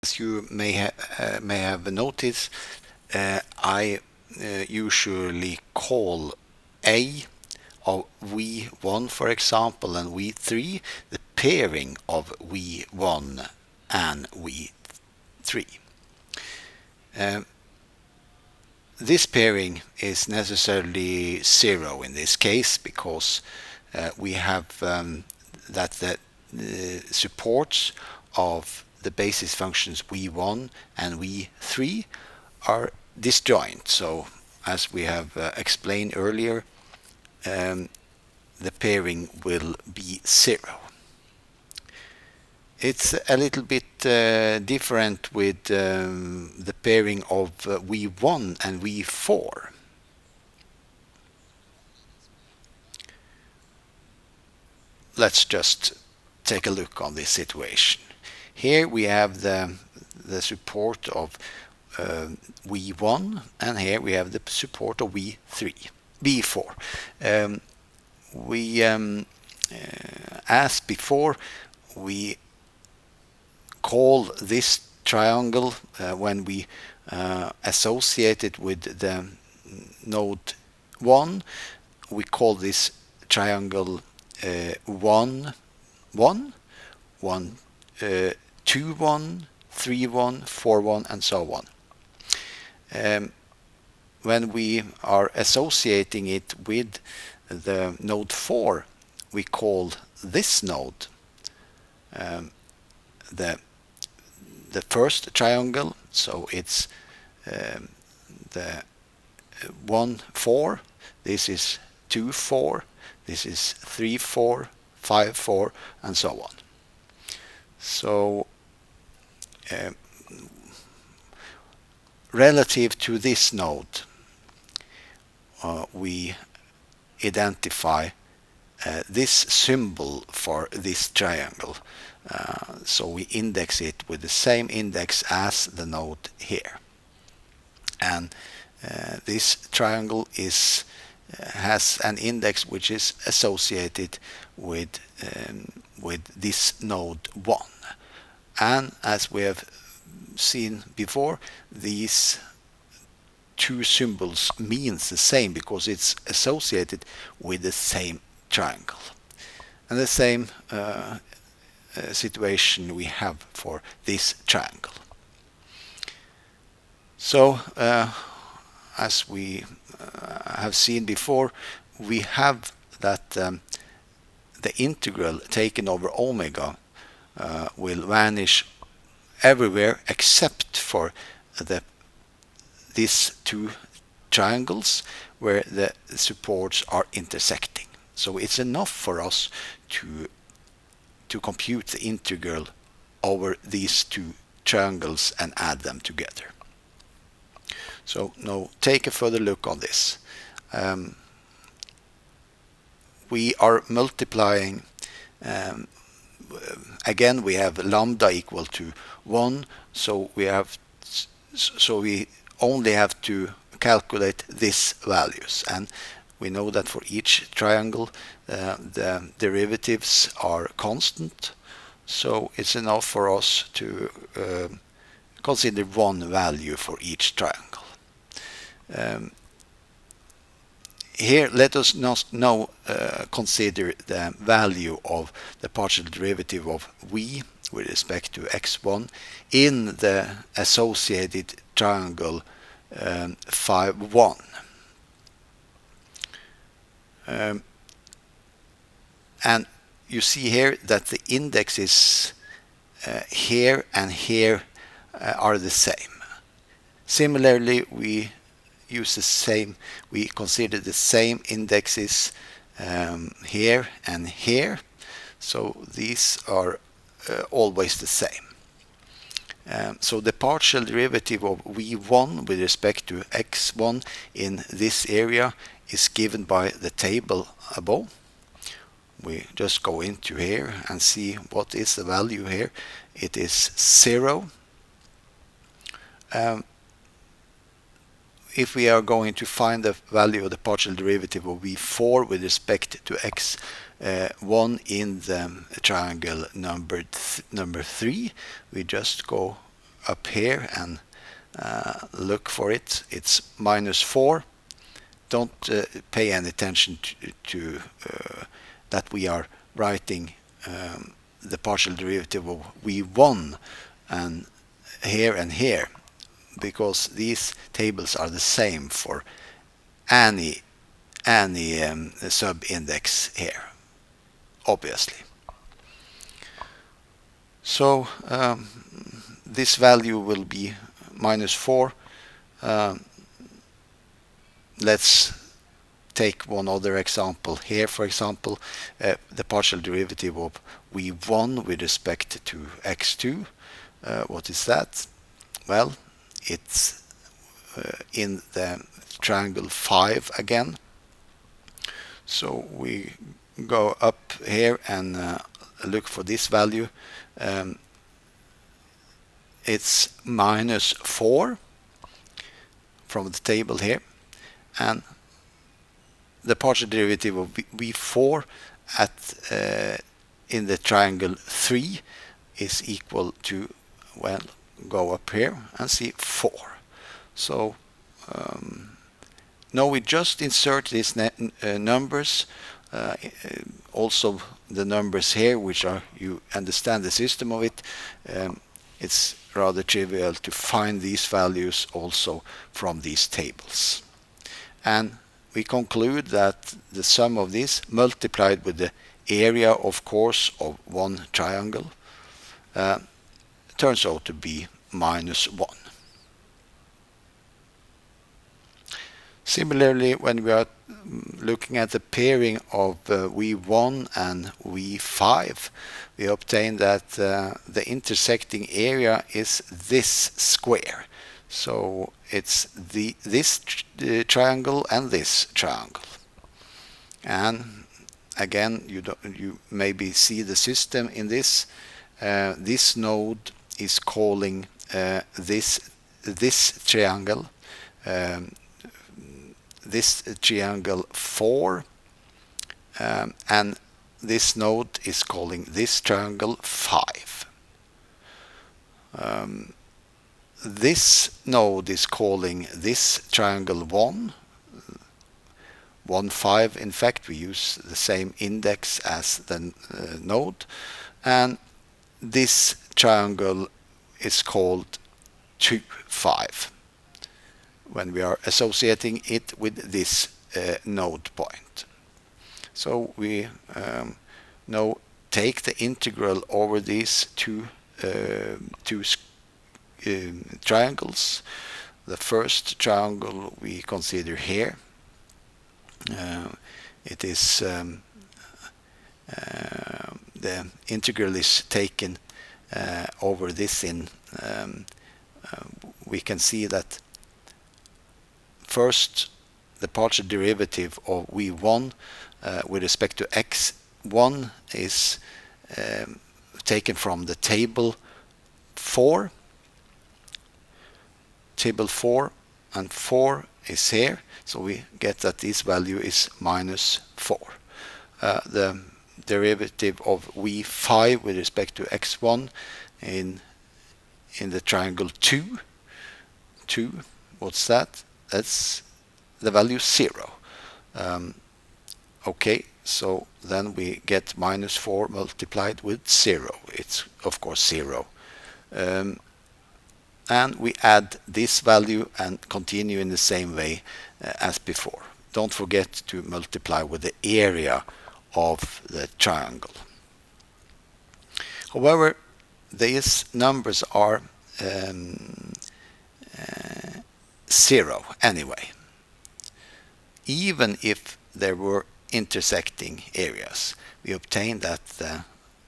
As you may have noticed, I usually call A of V1, for example, and V3 the pairing of V1 and V3. This pairing is necessarily 0 in this case because we have that the supports of the basis functions v1 and v3 are disjoint. So as we have explained earlier, the pairing will be 0. It's a little bit different with the pairing of v1 and v4. Let's just take a look on this situation. Here we have the support of v1, and here we have the support of v4. As before, we call this triangle when we associate it with the node 1, we call this triangle 1, 1, 1, 2, 1, 3, 1, 4, 1, and so on. When we are associating it with the node 4, we call this node the first triangle, so it's the 1, 4, this is 2, 4, this is 3, 4, 5, 4, and so on. So relative to this node, we identify this symbol for this triangle. So we index it with the same index as the node here. And this triangle has an index which is associated with this node 1. And as we have seen before, these two symbols means the same because it's associated with the same triangle. And the same situation we have for this triangle. So as we have seen before, we have that the integral taken over omega will vanish everywhere except for these two triangles where the supports are intersecting. So it's enough for us to compute the integral over these two triangles and add them together. So now take a further look on this. We are multiplying, again we have lambda equal to 1, so we only have to calculate these values, and we know that for each triangle the derivatives are constant, so it's enough for us to consider one value for each triangle. Here let us now consider the value of the partial derivative of v with respect to x1 in the associated triangle 5, 1. And you see here that the indexes here and here are the same. Similarly, we consider the same indexes here and here, so these are always the same. So the partial derivative of v1 with respect to x1 in this area is given by the table above. We just go into here and see what is the value here. It is 0. If we are going to find the value of the partial derivative of v4 with respect to x1 in the triangle number 3, we just go up here and look for it. It's -4. Don't pay any attention to that we are writing the partial derivative of v1 and here, because these tables are the same for any sub-index here, obviously. So this value will be -4. Let's take one other example here. For example, the partial derivative of v1 with respect to x2. What is that? Well, it's in the triangle 5 again. So we go up here and look for this value. It's -4 from the table here, and the partial derivative of v4 at in the triangle 3 is equal to, well, go up here and see 4. So now we just insert these numbers, also the numbers here, which are, you understand the system of it. It's rather trivial to find these values also from these tables. And we conclude that the sum of this multiplied with the area, of course, of one triangle turns out to be -1. Similarly, when we are looking at the pairing of v1 and v5, we obtain that the intersecting area is this square. So it's this triangle and this triangle. And again, you maybe see the system in this. This node is calling this triangle this triangle 4, and this node is calling this triangle 5. This node is calling this triangle 1, 1, 5. In fact, we use the same index as the node, and this triangle is called 2, 5 when we are associating it with this node point. So we now take the integral over these two triangles. The first triangle we consider here. It is the integral is taken over this in. We can see that first, the partial derivative of v1 with respect to x1 is taken from the table 4. Table 4, and 4 is here, so we get that this value is -4. The derivative of v5 with respect to x1 in the triangle 2. What's that? That's the value 0. Okay, so then we get -4 multiplied with 0. It's of course 0. And we add this value and continue in the same way as before. Don't forget to multiply with the area of the triangle. However, these numbers are 0 anyway, even if there were intersecting areas. We obtain that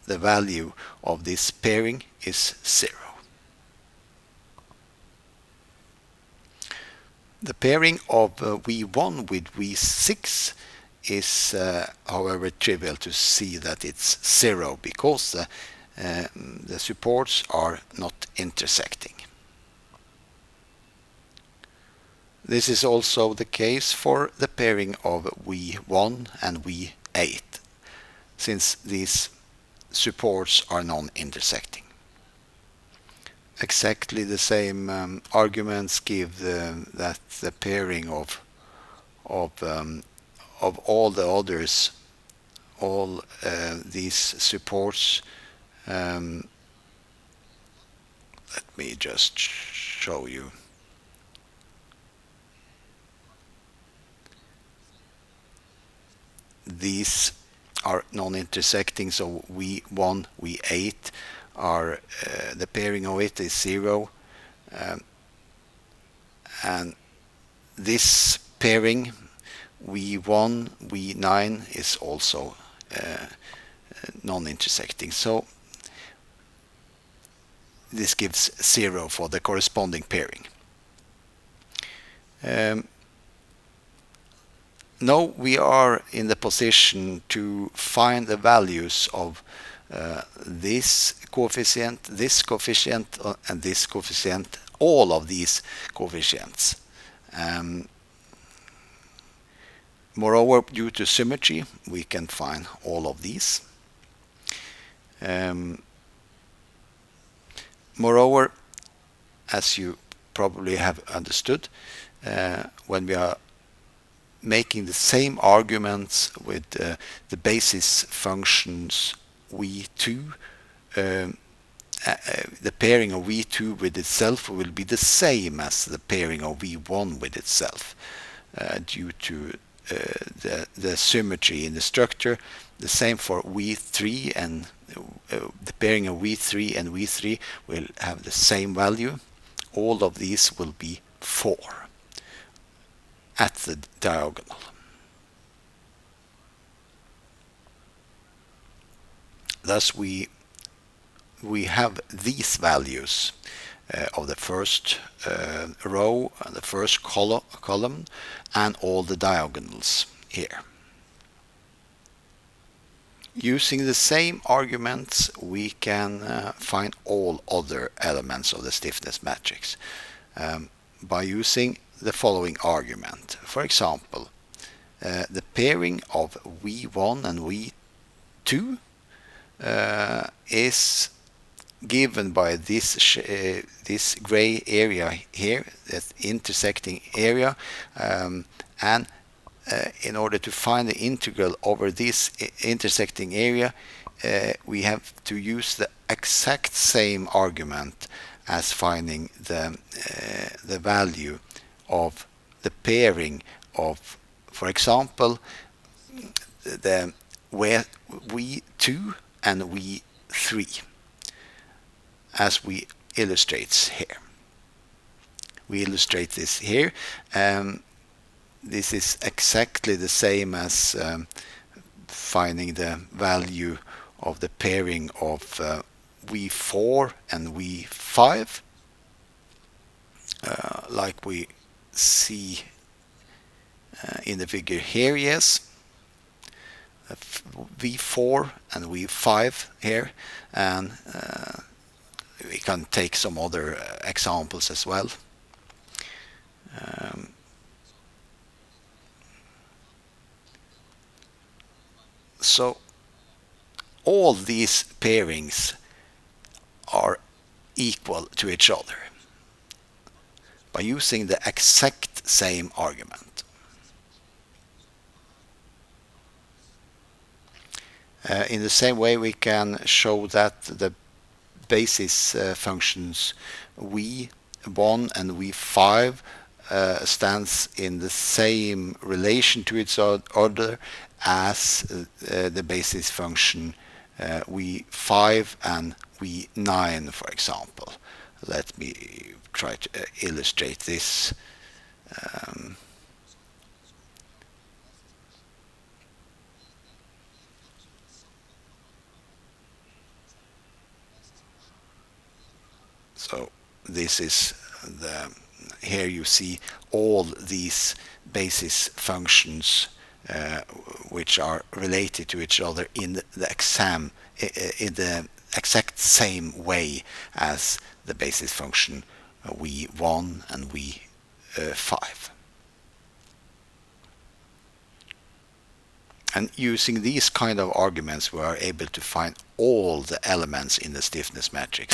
the value of this pairing is 0. The pairing of v1 with v6 is, however, trivial to see that it's 0 because the supports are not intersecting. This is also the case for the pairing of v1 and v8, since these supports are non-intersecting. exactly the same arguments give that the pairing of of all the others, all these supports. Um, Let me just show you. These are non-intersecting, so V1, V8 are the pairing of it is 0, and this pairing V1, V9 is also non-intersecting. So this gives 0 for the corresponding pairing. Now we are in the position to find the values of this coefficient, and this coefficient, all of these coefficients. Moreover, due to symmetry, we can find all of these. Moreover, as you probably have understood, when we are making the same arguments with the basis functions v2, the pairing of v2 with itself will be the same as the pairing of v1 with itself, due to the symmetry in the structure. The same for v3, and the pairing of v3 and v3 will have the same value. All of these will be 4 at the diagonal. Thus we have these values of the first row and the first column and all the diagonals here. Using the same arguments, we can find all other elements of the stiffness matrix by using the following argument. For example, the pairing of V1 and V2 is given by this gray area here, that intersecting area, and in order to find the integral over this intersecting area, we have to use the exact same argument as finding the value of the pairing of, for example, the V2 and V3, as we illustrate here. We illustrate this here. This is exactly the same as finding the value of the pairing of V4 and V5, like we see in the figure here. Yes, V4 and V5 here, and we can take some other examples as well. So all these pairings are equal to each other by using the exact same argument. In the same way, we can show that the basis functions v1 and v5 stands in the same relation to each other as the basis function v5 and v9, for example. Let me try to illustrate this. So this is here you see all these basis functions which are related to each other in the exact same way as the basis function v1 and v5. And using these kind of arguments, we are able to find all the elements in the stiffness matrix.